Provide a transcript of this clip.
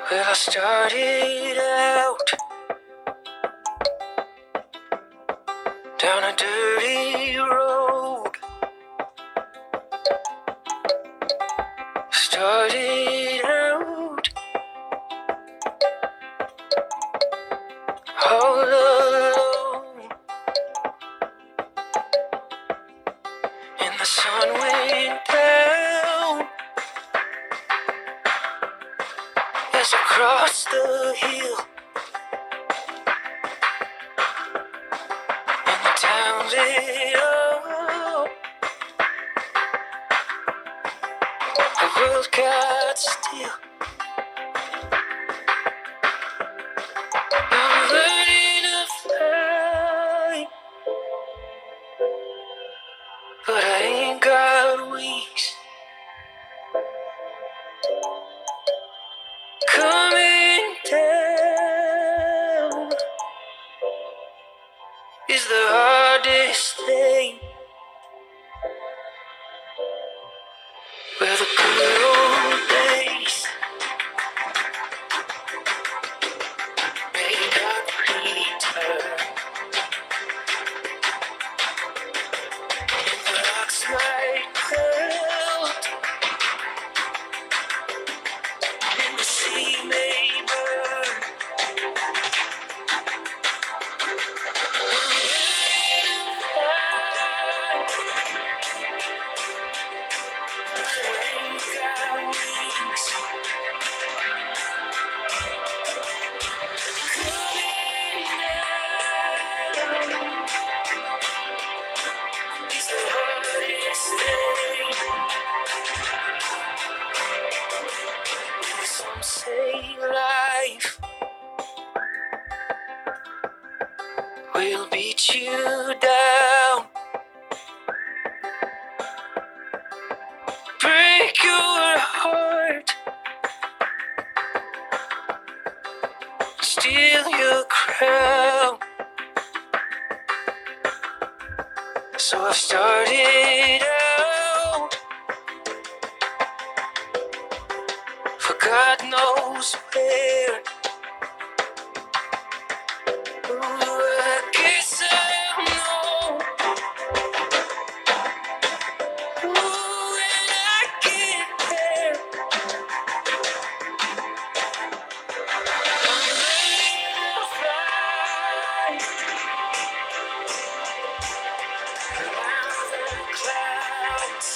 Well, I started out down a dirty road. Started out all alone, and the sun went down as I crossed the hill, and the town lit up. The world got still. I'm learning to fly, but I ain't got wings. Coming down is the hardest thing. Where the good old days may not return, and the rocks might melt, and the sea may burn. Some say life will beat you down, break your heart, steal your crown. So I've started out for God knows where. Ooh, I guess I'll know. Ooh, when I get there, I'm ready to fly around the clouds.